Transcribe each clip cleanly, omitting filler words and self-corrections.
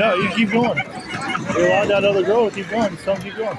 No, you keep going. You're allowed that other girl to keep going. Just don't keep going.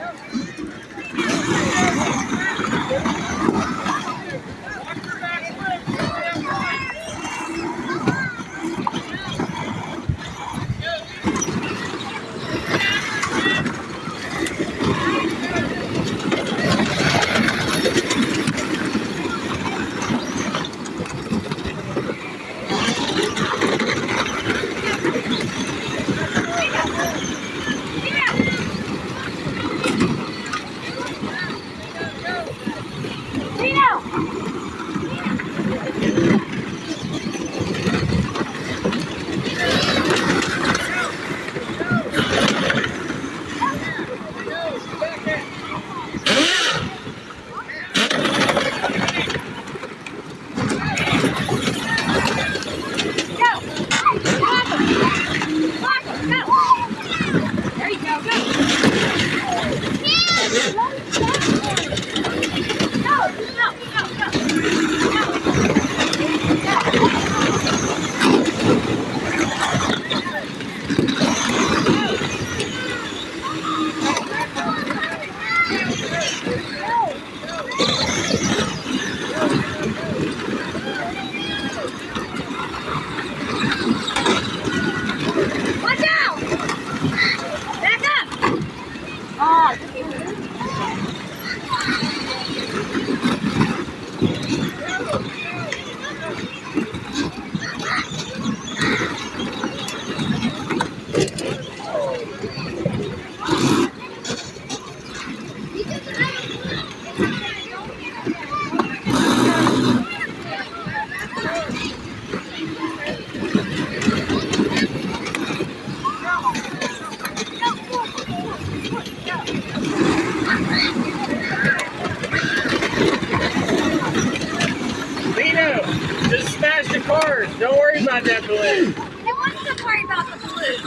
Don't worry about that balloon. I want to worry about the balloon.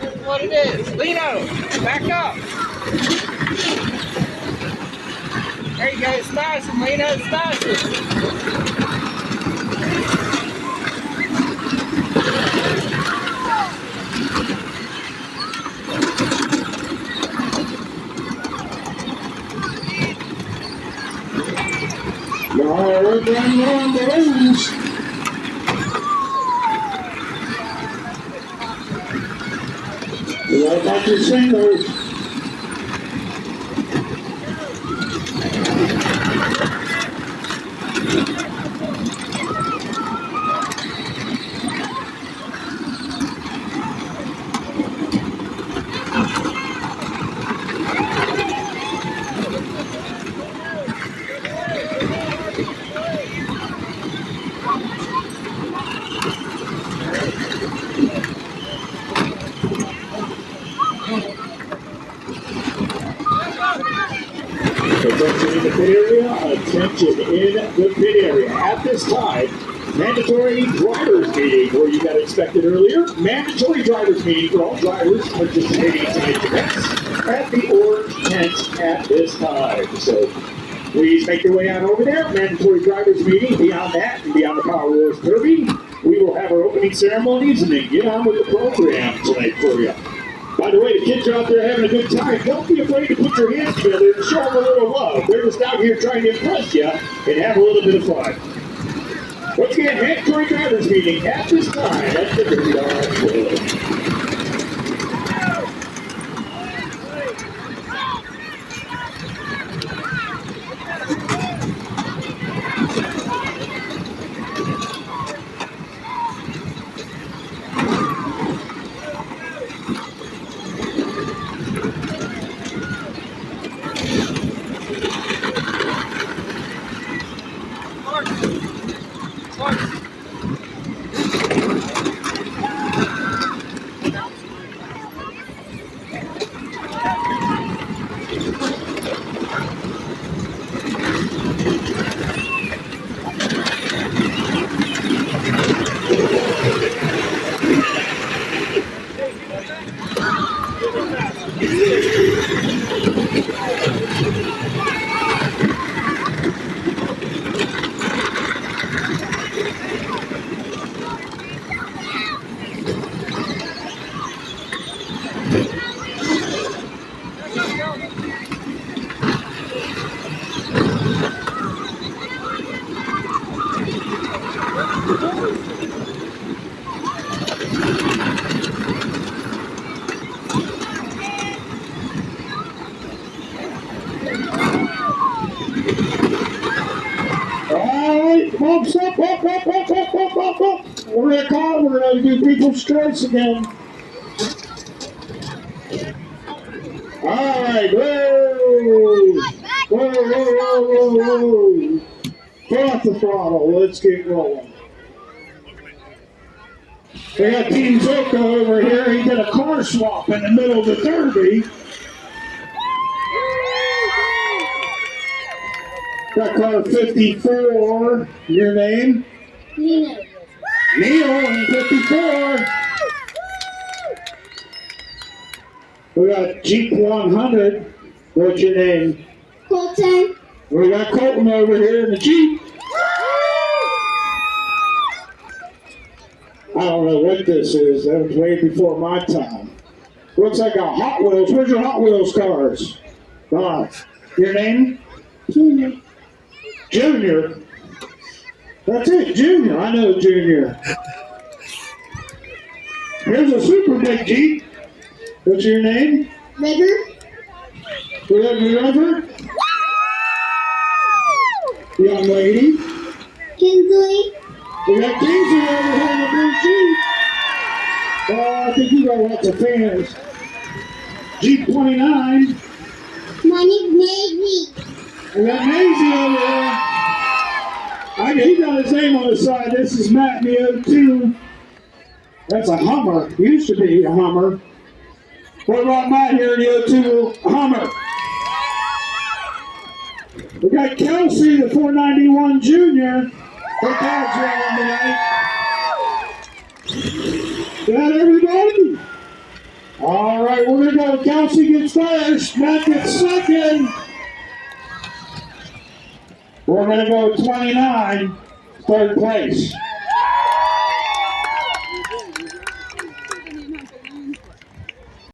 That's what it is. Lino, back up. There you go. Smash him, Lino. Smash him. Y'all are running on balloons. What about your singles? Attention in the pit area, attention in the pit area. At this time, mandatory drivers meeting, or you got expected earlier, mandatory drivers meeting for all drivers participating in tonight's events at the orange tent at this time. So please make your way on over there. Mandatory drivers meeting. Beyond that, and beyond the powerwheels derby, we will have our opening ceremonies and then get on with the program tonight for you. By the way, the kids are out there having a good time. Don't be afraid to put your hands together and show them a little love. They're just out here trying to impress you and have a little bit of fun. Once again, mandatory drivers meeting at this time at the Mid-Vid. Alright, come on, stop, up. We're gonna call it, we're gonna do people's choice again. Alright, whoa! Whoa. Pull off the throttle, let's get rolling. We got Team Zoka over here, he did a car swap in the middle of the derby. Got car 54, your name? Nino. Neil in 54. We got Jeep 100. What's your name? Colton. We got Colton over here in the Jeep. I don't know what this is. That was way before my time. Looks like a Hot Wheels. Where's your Hot Wheels cars? Your name? Junior. Junior. That's it, Junior. I know Junior. Here's a super big Jeep. What's your name? River. We got your River. Young lady. Kinsley. We got Kingsley over here in the blue Jeep. I think you got lots of fans. Jeep 29. My name's Maisie. We got Maisie over here. He got his name on the side. This is Matt in the O2. That's a Hummer. Used to be a Hummer. What about Matt here in the O2 Hummer? We got Kelsey, the 491 Junior. Her dad's running tonight. Got everybody? All right, we're going to go. Kelsey gets first. Matt gets second. We're going to go 29, third place.